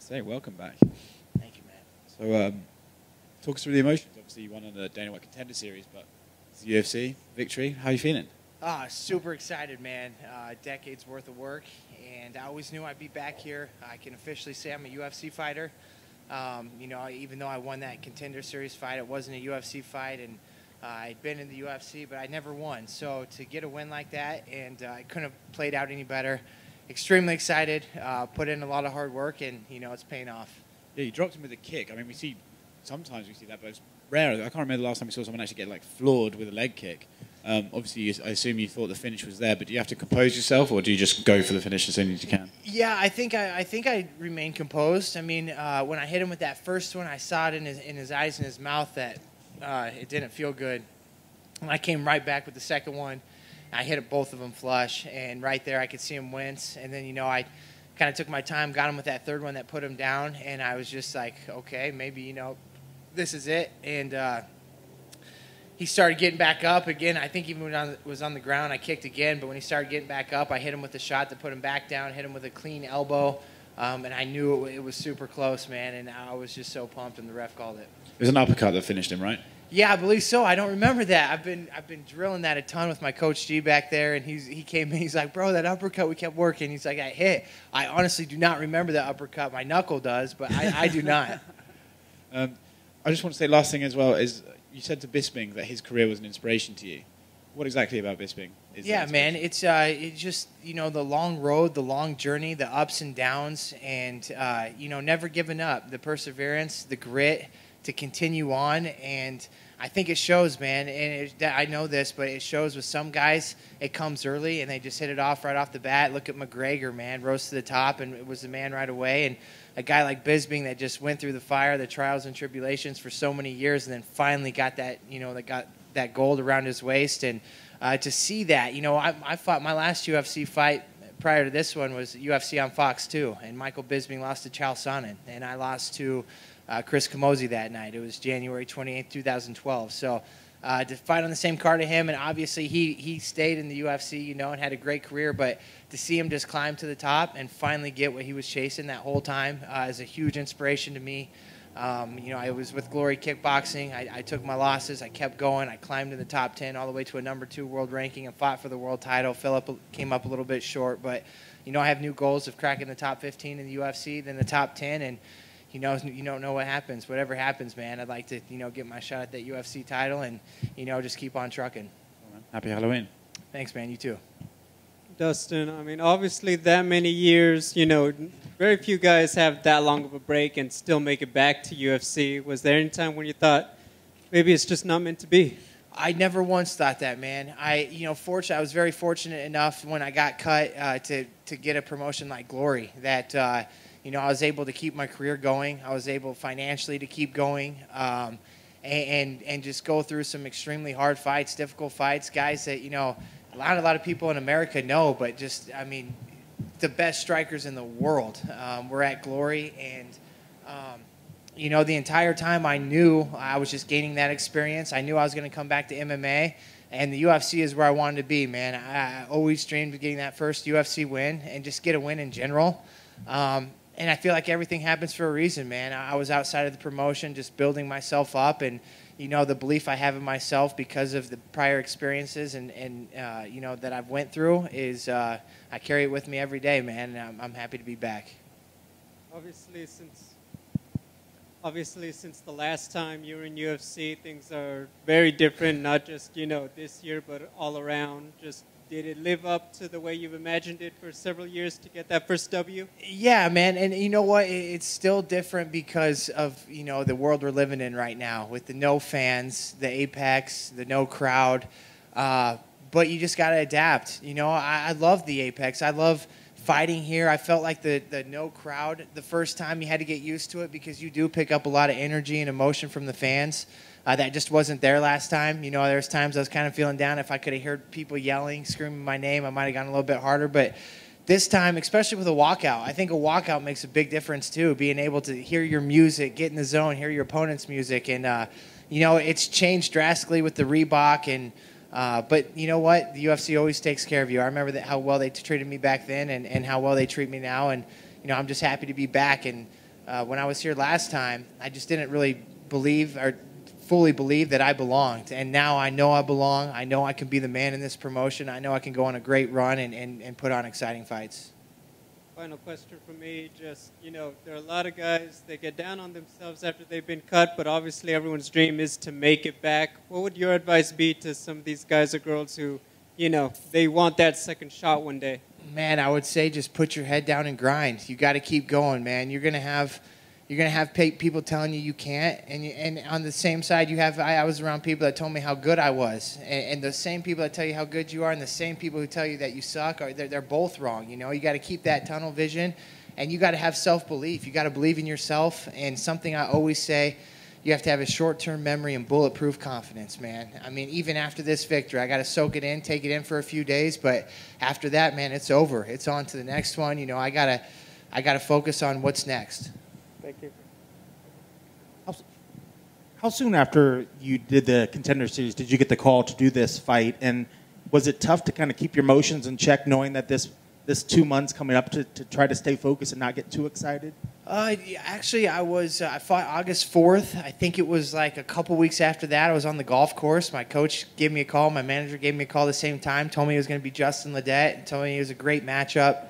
say, welcome back. Thank you, man. So, talk us through the emotions. Obviously, you won on the Dana White Contender Series, but it's the UFC victory. How are you feeling? Super excited, man. Decades worth of work, and I always knew I'd be back here. I can officially say I'm a UFC fighter. Even though I won that Contender Series fight, it wasn't a UFC fight, and I'd been in the UFC, but I never won. So to get a win like that, and I couldn't have played out any better. Extremely excited. Put in a lot of hard work, and it's paying off. Yeah, you dropped him with a kick. I mean, sometimes we see that, but it's rare. I can't remember the last time we saw someone actually get floored with a leg kick. Obviously, I assume you thought the finish was there, but do you have to compose yourself, or do you just go for the finish as soon as you can? Yeah, I think I remained composed. I mean, when I hit him with that first one, I saw it in his eyes and his mouth that it didn't feel good. And I came right back with the second one. I hit both of them flush, and right there I could see him wince. And then, I kind of took my time, got him with that third one that put him down, and I was just like, okay, maybe, this is it. And he started getting back up again. I think even when I was on the ground, I kicked again, but when he started getting back up, I hit him with a shot that put him back down, hit him with a clean elbow, and I knew it was super close, man, and I was just so pumped, and the ref called it. It was an uppercut that finished him, right? Yeah, I believe so. I don't remember that. I've been drilling that a ton with my coach G back there, and he came in. He's like, bro, that uppercut we kept working. He's like, I hit. I honestly do not remember that uppercut. My knuckle does, but I do not. I just want to say last thing as well is you said to Bisping that his career was an inspiration to you. What exactly about Bisping is Yeah, man, it's just the long road, the long journey, the ups and downs, and never giving up, the perseverance, the grit to continue on. And I think it shows, man, and I know this, but it shows with some guys it comes early and they just hit it off right off the bat. Look at McGregor, man, rose to the top and it was the man right away. And a guy like Bisping that just went through the fire, the trials and tribulations for so many years, and then finally got that, that got that gold around his waist. And to see that, I fought my last UFC fight prior to this one was UFC on Fox 2, and Michael Bisping lost to Chael Sonnen, and I lost to Chris Camozzi that night. It was January 28th, 2012. So to fight on the same card to him, and obviously he stayed in the UFC, and had a great career, but to see him just climb to the top and finally get what he was chasing that whole time is a huge inspiration to me. I was with Glory Kickboxing. I took my losses. I kept going. I climbed in the top 10 all the way to a #2 world ranking and fought for the world title. Came up a little bit short, but, I have new goals of cracking the top 15 in the UFC, then the top 10, and you don't know what happens. Whatever happens, man, I'd like to, get my shot at that UFC title and, just keep on trucking. Happy Halloween. Thanks, man. You too. Dustin, I mean, obviously that many years, very few guys have that long of a break and still make it back to UFC. Was there any time when you thought maybe it's just not meant to be? I never once thought that, man. I was very fortunate enough when I got cut to get a promotion like Glory that, I was able to keep my career going. I was able financially to keep going and just go through some extremely hard fights, difficult fights, guys that, a lot of people in America know, but just, the best strikers in the world were at Glory. And, the entire time I knew I was just gaining that experience. I knew I was going to come back to MMA, and the UFC is where I wanted to be, man. I always dreamed of getting that first UFC win and just get a win in general. And I feel like everything happens for a reason, man. I was outside of the promotion just building myself up, and, the belief I have in myself because of the prior experiences and that I've went through is I carry it with me every day, man, and I'm happy to be back. Obviously, since the last time you were in UFC, things are very different, not just, this year, but all around. Just did it live up to the way you've imagined it for several years to get that first W? Yeah, man, and you know what? It's still different because of, the world we're living in right now with the no fans, the Apex, the no crowd. But you just got to adapt. I love the Apex. I love fighting here. I felt like the no crowd, the first time you had to get used to it because you do pick up a lot of energy and emotion from the fans. That just wasn't there last time. There's times I was kind of feeling down. If I could have heard people yelling, screaming my name, I might have gone a little bit harder. But this time, especially with a walkout, I think a walkout makes a big difference too, being able to hear your music, get in the zone, hear your opponent's music. And, it's changed drastically with the Reebok. And but you know what? The UFC always takes care of you. I remember how well they treated me back then and how well they treat me now. And, I'm just happy to be back. And when I was here last time, I just didn't really believe or fully believe that I belonged. And now I know I belong. I know I can be the man in this promotion. I know I can go on a great run and put on exciting fights. Final question for me, just, there are a lot of guys, they get down on themselves after they've been cut, but obviously everyone's dream is to make it back. What would your advice be to some of these guys or girls who, they want that second shot one day? Man, I would say just put your head down and grind. You got to keep going, man. You're gonna have people telling you can't, and on the same side, I was around people that told me how good I was, and the same people that tell you how good you are, and the same people who tell you that you suck, they're both wrong. You got to keep that tunnel vision, and you got to have self-belief. You got to believe in yourself, and something I always say, you have to have a short-term memory and bulletproof confidence, man. I mean, even after this victory, I got to soak it in, take it in for a few days, but after that, man, it's over. It's on to the next one. I gotta focus on what's next. Thank you. How soon after you did the Contender Series did you get the call to do this fight? And was it tough to kind of keep your emotions in check, knowing that this 2 months coming up to try to stay focused and not get too excited? Actually, I fought August 4th. I think it was like a couple weeks after that. I was on the golf course. My coach gave me a call. My manager gave me a call at the same time, told me it was going to be Justin Ledet, and told me it was a great matchup.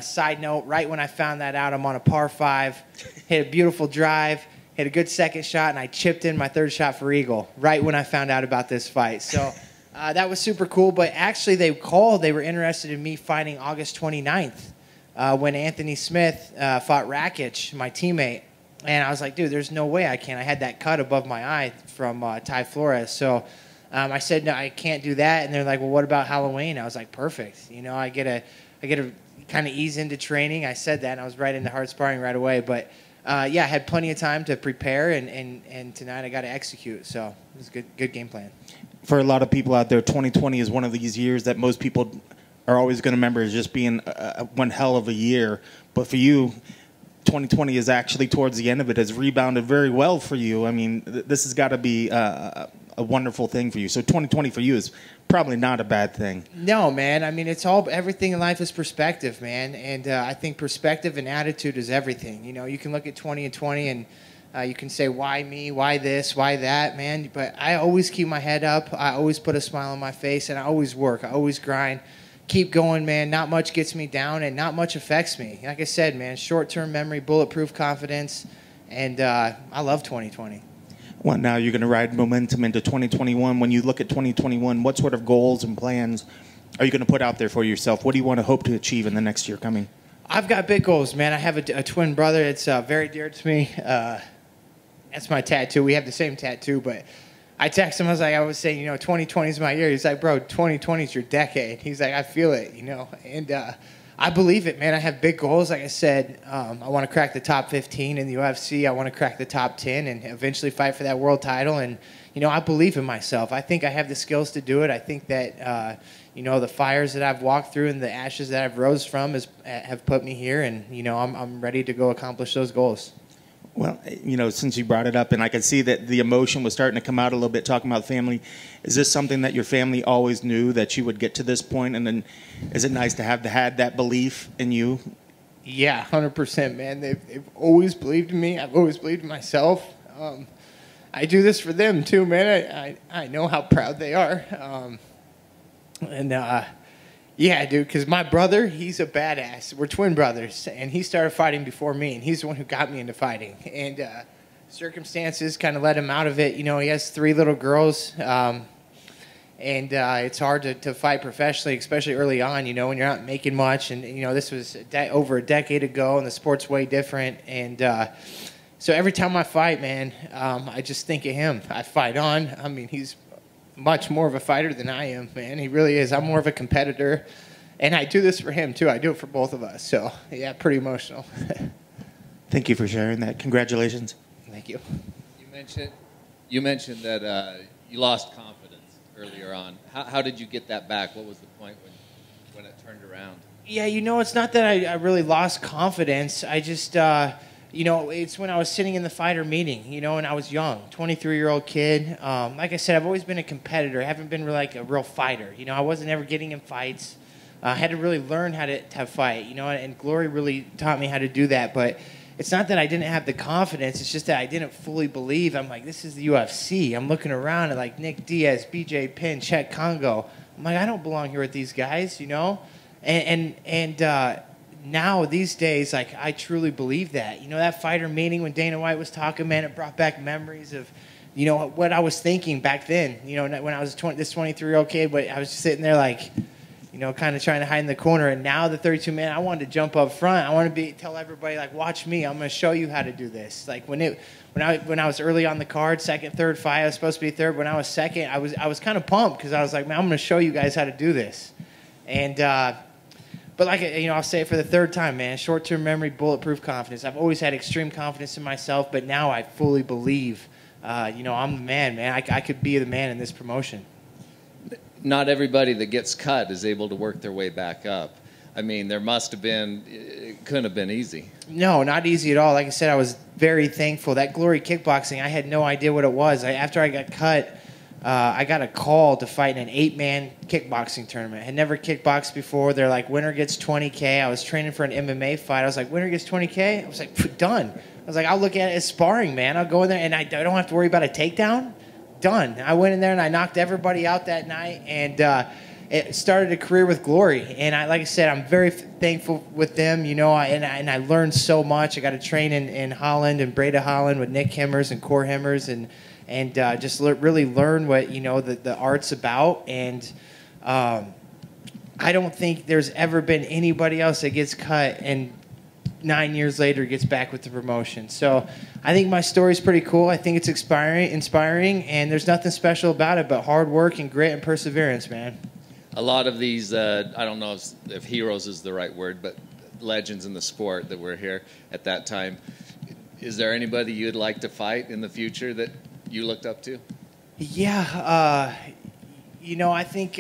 Side note, right when I found that out, I'm on a par 5, hit a beautiful drive, hit a good second shot, and I chipped in my third shot for eagle right when I found out about this fight. So that was super cool. But actually, they were interested in me fighting August 29th. When Anthony Smith fought Rakic, my teammate. And I was like, dude, there's no way I can. I had that cut above my eye from Ty Flores. So I said, no, I can't do that. And they're like, well, what about Halloween? I was like, perfect. I get to kind of ease into training. I said that, and I was right into hard sparring right away. But, I had plenty of time to prepare, and tonight I got to execute. So it was a good game plan. For a lot of people out there, 2020 is one of these years that most people are always going to remember as just being one hell of a year. But for you, 2020 is actually towards the end of it, has rebounded very well for you. I mean, this has got to be a wonderful thing for you. So 2020 for you is probably not a bad thing. No, man. I mean, everything in life is perspective, man. And I think perspective and attitude is everything. You can look at 2020 and you can say, why me, why this, why that, man. But I always keep my head up. I always put a smile on my face, and I always work. I always grind. Keep going, man. Not much gets me down, and not much affects me. Like I said, man, short-term memory, bulletproof confidence, and I love 2020. Well, now you're going to ride momentum into 2021. When you look at 2021, what sort of goals and plans are you going to put out there for yourself? What do you want to hope to achieve in the next year coming? I've got big goals, man. I have a twin brother. It's very dear to me. That's my tattoo. We have the same tattoo, but I texted him. I was saying, 2020 is my year. He's like, bro, 2020 is your decade. He's like, I feel it, and I believe it, man. I have big goals. Like I said, I want to crack the top 15 in the UFC. I want to crack the top 10 and eventually fight for that world title. And, I believe in myself. I think I have the skills to do it. I think that, the fires that I've walked through and the ashes that I've rose from have put me here. And, I'm ready to go accomplish those goals. Well, since you brought it up, and I could see that the emotion was starting to come out a little bit talking about family, is this something that your family always knew that you would get to this point? And then is it nice to have had that belief in you? Yeah, 100%, man. They've always believed in me. I've always believed in myself. I do this for them, too, man. I know how proud they are. Yeah, dude, because my brother, he's a badass. We're twin brothers, and he started fighting before me, and he's the one who got me into fighting. And circumstances kind of led him out of it. He has 3 little girls, and it's hard to fight professionally, especially early on, when you're not making much. And, this was over a decade ago, and the sport's way different. And so every time I fight, man, I just think of him. I fight on. I mean, he's much more of a fighter than I am, man. He really is. I'm more of a competitor, and I do this for him too. I do it for both of us. So yeah, pretty emotional. Thank you for sharing that. Congratulations. Thank you. You mentioned that you lost confidence earlier on. How did you get that back? What was the point when it turned around? Yeah, it's not that I really lost confidence. I just it's when I was sitting in the fighter meeting, and I was young, 23-year-old kid. Like I said, I've always been a competitor. I haven't been like a real fighter. I wasn't ever getting in fights. I had to really learn how to fight, and Glory really taught me how to do that. But it's not that I didn't have the confidence. It's just that I didn't fully believe. I'm like, this is the UFC. I'm looking around at like Nick Diaz, BJ Penn, Chet Congo. I'm like, I don't belong here with these guys, you know? And now these days, like, I truly believe that. You know, that fighter meeting when Dana White was talking, man, it brought back memories of, you know, what I was thinking back then. You know, when I was this 23-year-old kid, but I was just sitting there like, you know, kind of trying to hide in the corner. And now the 32 man, I wanted to jump up front. I want to tell everybody, like, watch me. I'm going to show you how to do this. Like when I was early on the card, second, third fight, I was supposed to be third. When I was second, I was kind of pumped because I was like, man, I'm going to show you guys how to do this. And but like, you know, I'll say it for the third time, man. Short-term memory, bulletproof confidence. I've always had extreme confidence in myself, but now I fully believe, you know, I'm the man. I could be the man in this promotion. Not everybody that gets cut is able to work their way back up. I mean, there must have been, it couldn't have been easy. No, not easy at all. Like I said, I was very thankful. That Glory Kickboxing, I had no idea what it was. After I got cut, I got a call to fight in an 8-man kickboxing tournament. I had never kickboxed before. They're like, winner gets $20K. I was training for an MMA fight. I was like, winner gets $20K? I was like, done. I was like, I'll look at it as sparring, man. I'll go in there, and I don't have to worry about a takedown. Done. I went in there, and I knocked everybody out that night, and it started a career with Glory. And like I said, I'm very thankful with them, you know, and I learned so much. I got to train in Holland and Breda Holland with Nick Himmers and Cor Himmers, and just really learn what, you know, the art's about. And I don't think there's ever been anybody else that gets cut and 9 years later gets back with the promotion. So I think my story's pretty cool. I think it's inspiring, and there's nothing special about it but hard work and grit and perseverance, man. A lot of these, I don't know if heroes is the right word, but legends in the sport that were here at that time. Is there anybody you'd like to fight in the future that you looked up to? Yeah, you know, I think,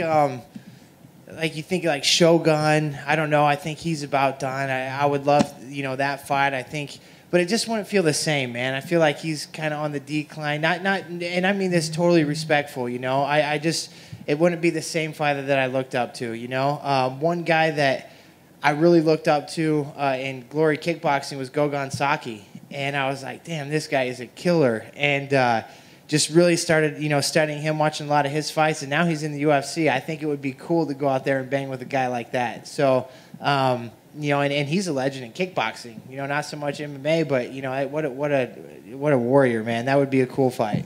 like you think like Shogun, I don't know, I think he's about done. I would love, you know, that fight, I think, but it just wouldn't feel the same, man. I feel like he's kind of on the decline. And I mean this totally respectful, you know. I just, it wouldn't be the same fighter that I looked up to, you know. One guy that I really looked up to in Glory Kickboxing was Gogan Saki. And I was like, damn, this guy is a killer. And just really started, you know, studying him, watching a lot of his fights. And now he's in the UFC. I think it would be cool to go out there and bang with a guy like that. So, you know, and he's a legend in kickboxing. You know, not so much MMA, but, you know, what a warrior, man. That would be a cool fight.